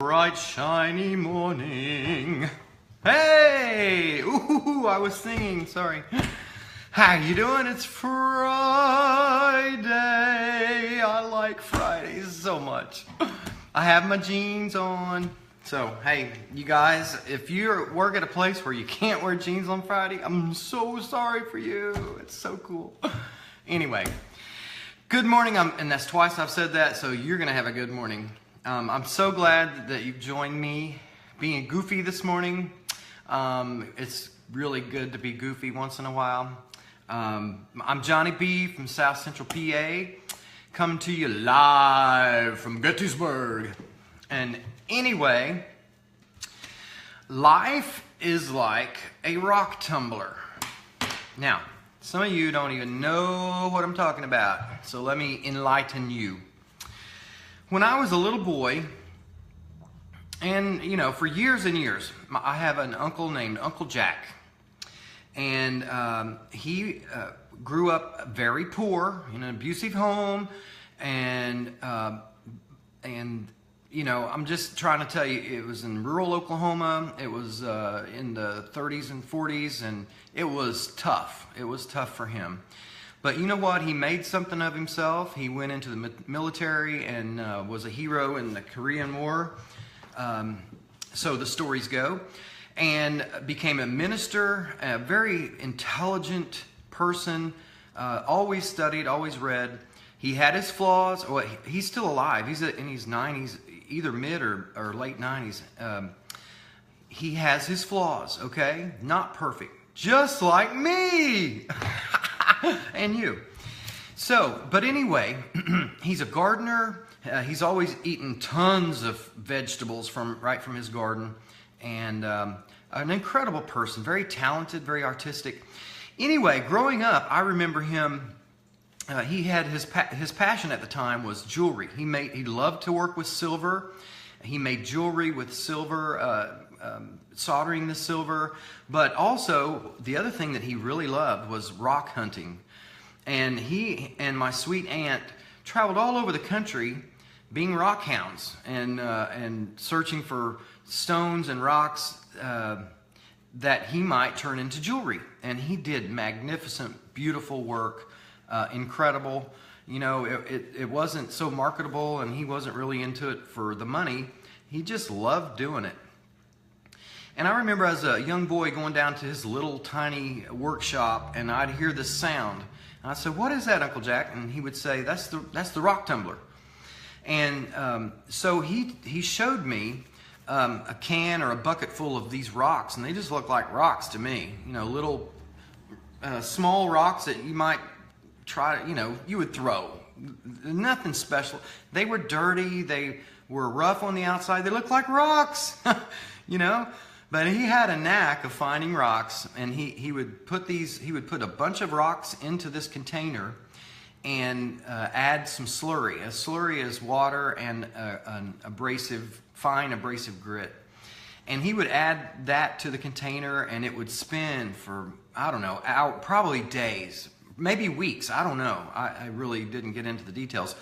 Bright shiny morning. Hey! Ooh, I was singing, sorry. How you doing? It's Friday. I like Fridays so much. I have my jeans on. So, hey, you guys, if you work at a place where you can't wear jeans on Friday, I'm so sorry for you. It's so cool. Anyway, good morning. And that's twice I've said that, so you're going to have a good morning. I'm so glad that you've joined me being goofy this morning. It's really good to be goofy once in a while. I'm Johnny B from South Central PA, coming to you live from Gettysburg. And anyway, life is like a rock tumbler. Now, some of you don't even know what I'm talking about, so let me enlighten you. When I was a little boy, and for years and years, I have an uncle named Uncle Jack. And he grew up very poor in an abusive home. And I'm just trying to tell you, it was in rural Oklahoma. It was in the 30s and 40s, and it was tough. It was tough for him. But you know what? He made something of himself. He went into the military and was a hero in the Korean War. So the stories go. And became a minister, a very intelligent person, always studied, always read. He had his flaws. Well, he's still alive. He's in his 90s, either mid or late 90s. He has his flaws, okay? Not perfect. Just like me! And you. So, but anyway, he's a gardener. He's always eaten tons of vegetables right from his garden. And an incredible person, very talented, very artistic. Anyway, growing up, I remember him. He had his passion at the time was jewelry. He loved to work with silver. He made jewelry with silver, soldering the silver. But also, the other thing that he really loved was rock hunting. And he and my sweet aunt traveled all over the country, being rock hounds and searching for stones and rocks that he might turn into jewelry. And he did magnificent, beautiful work, incredible. It wasn't so marketable, and he wasn't really into it for the money. He just loved doing it. And I remember as a young boy going down to his little tiny workshop, and I'd hear this sound. And I'd say, "What is that, Uncle Jack?" And he would say, "That's the rock tumbler." And so he showed me a can or a bucket full of these rocks, and they just look like rocks to me. Little small rocks that you might try to, you would throw. Nothing special. They were dirty. They were rough on the outside. They looked like rocks, But he had a knack of finding rocks, and he would put a bunch of rocks into this container and add some slurry. A slurry is water and an fine abrasive grit. And he would add that to the container, and it would spin for, I don't know, probably days, maybe weeks. I don't know. I really didn't get into the details.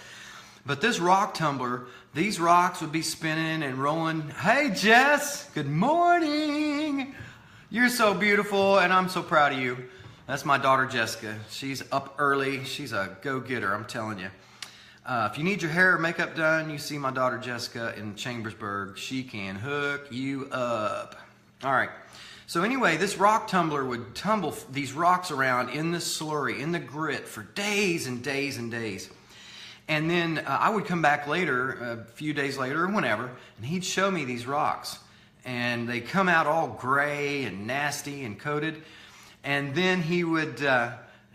But this rock tumbler, these rocks would be spinning and rolling. Hey, Jess, good morning. You're so beautiful, and I'm so proud of you. That's my daughter, Jessica. She's up early. She's a go-getter, I'm telling you. If you need your hair or makeup done, you see my daughter, Jessica, in Chambersburg. She can hook you up. All right. So anyway, this rock tumbler would tumble these rocks around in the slurry, in the grit, for days and days and days. And then I would come back later, a few days later or whenever, and he'd show me these rocks. And they come out all gray and nasty and coated. And then he would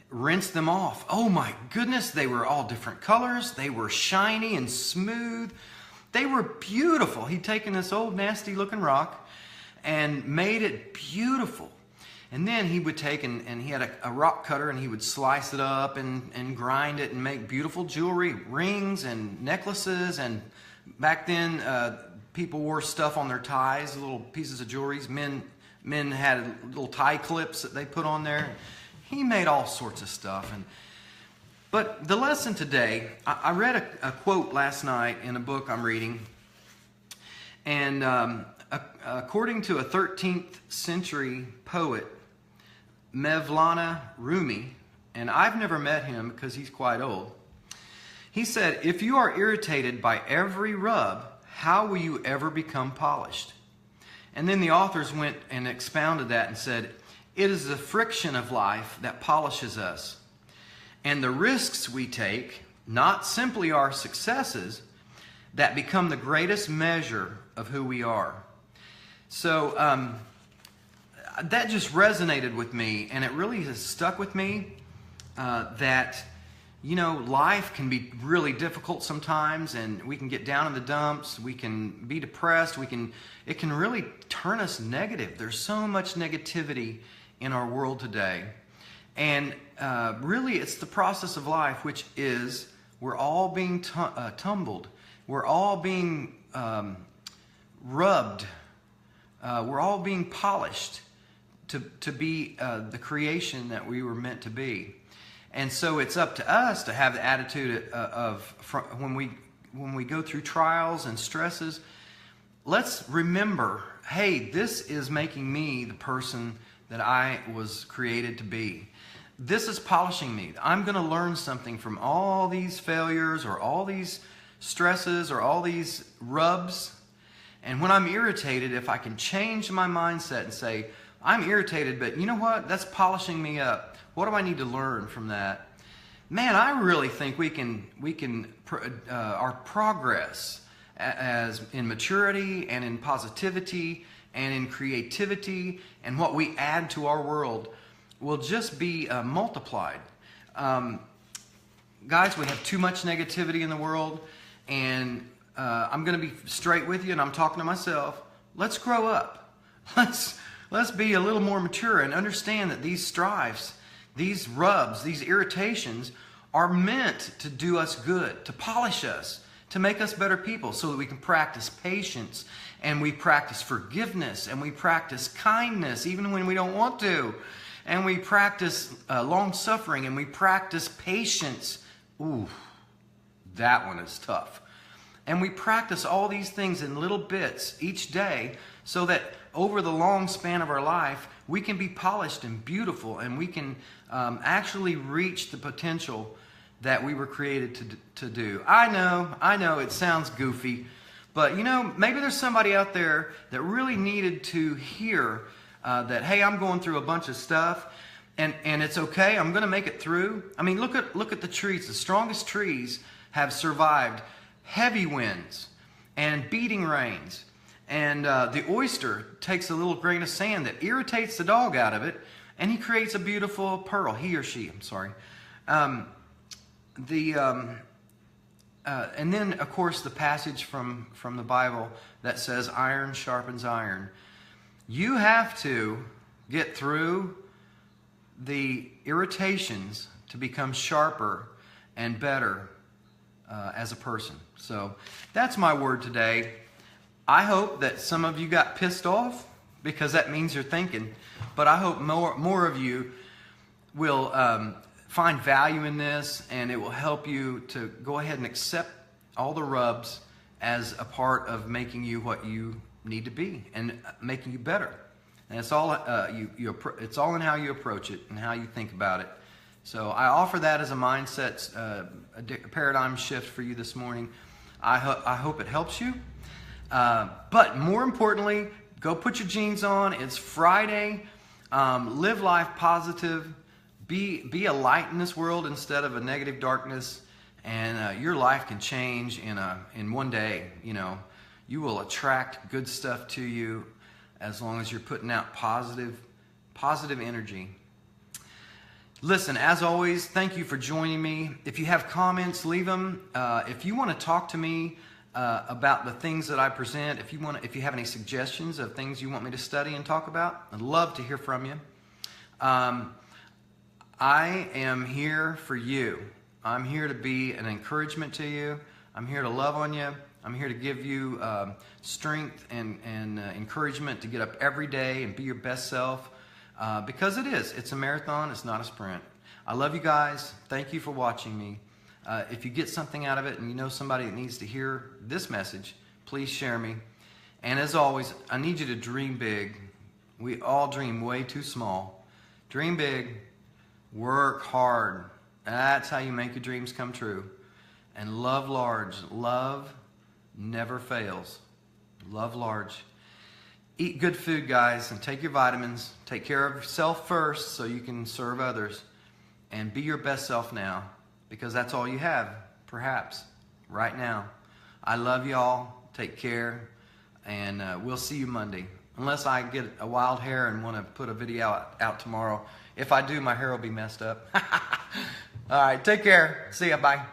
rinse them off. Oh my goodness, they were all different colors. They were shiny and smooth. They were beautiful. He'd taken this old nasty looking rock and made it beautiful. And then he would take and he had a rock cutter, and he would slice it up and grind it and make beautiful jewelry, rings and necklaces. And back then, people wore stuff on their ties, little pieces of jewelry. Men had little tie clips that they put on there. He made all sorts of stuff. But the lesson today, I read a quote last night in a book I'm reading, And according to a 13th century poet, Mevlana Rumi, and I've never met him because he's quite old, he said, if you are irritated by every rub, how will you ever become polished? And then the authors went and expounded that and said, it is the friction of life that polishes us. And the risks we take, not simply our successes, that become the greatest measure of who we are. So that just resonated with me, and it really has stuck with me that, you know, life can be really difficult sometimes, and we can get down in the dumps, we can be depressed, it can really turn us negative. There's so much negativity in our world today. And really it's the process of life, which is we're all being tumbled. We're all being rubbed. We're all being polished to be the creation that we were meant to be. And so it's up to us to have the attitude of when we go through trials and stresses, let's remember, hey, this is making me the person that I was created to be. This is polishing me. I'm going to learn something from all these failures or all these stresses or all these rubs. And when I'm irritated, if I can change my mindset and say, I'm irritated, but you know what? That's polishing me up. What do I need to learn from that? Man, I really think our progress as in maturity and in positivity and in creativity and what we add to our world will just be multiplied. Guys, we have too much negativity in the world, and I'm going to be straight with you, and I'm talking to myself. Let's grow up. Let's be a little more mature and understand that these strifes, these rubs, these irritations are meant to do us good, to polish us, to make us better people so that we can practice patience, and we practice forgiveness, and we practice kindness even when we don't want to, and we practice long-suffering, and we practice patience. Ooh, that one is tough. And we practice all these things in little bits each day so that over the long span of our life, we can be polished and beautiful, and we can actually reach the potential that we were created to do. I know it sounds goofy, but you know, maybe there's somebody out there that really needed to hear that, hey, I'm going through a bunch of stuff, and it's okay, I'm going to make it through. I mean, look at the trees. The strongest trees have survived heavy winds and beating rains. And the oyster takes a little grain of sand that irritates the dog out of it, and he creates a beautiful pearl. He or she, I'm sorry. And then, of course, the passage from the Bible that says, iron sharpens iron. You have to get through the irritations to become sharper and better as a person. So that's my word today. I hope that some of you got pissed off because that means you're thinking, but I hope more of you will find value in this, and it will help you to go ahead and accept all the rubs as a part of making you what you need to be and making you better. And it's all it's all in how you approach it and how you think about it. So I offer that as a mindset, a paradigm shift for you this morning. I hope it helps you. But more importantly, go put your jeans on. It's Friday. Live life positive. Be a light in this world instead of a negative darkness. And your life can change in one day. You know, you will attract good stuff to you as long as you're putting out positive energy. Listen, as always, thank you for joining me. If you have comments, leave them. If you want to talk to me about the things that I present, if you have any suggestions of things you want me to study and talk about, I'd love to hear from you. I am here for you. I'm here to be an encouragement to you. I'm here to love on you. I'm here to give you strength and encouragement to get up every day and be your best self. Because it's a marathon, it's not a sprint. I love you guys. Thank you for watching me. If you get something out of it and you know somebody that needs to hear this message, please share me. And as always, I need you to dream big. We all dream way too small. Dream big, work hard. That's how you make your dreams come true. And love large. Love never fails. Love large. Eat good food, guys, and take your vitamins. Take care of yourself first so you can serve others. And be your best self now, because that's all you have, perhaps, right now. I love y'all. Take care. And we'll see you Monday. Unless I get a wild hair and want to put a video out tomorrow. If I do, my hair will be messed up. All right, take care. See ya. Bye.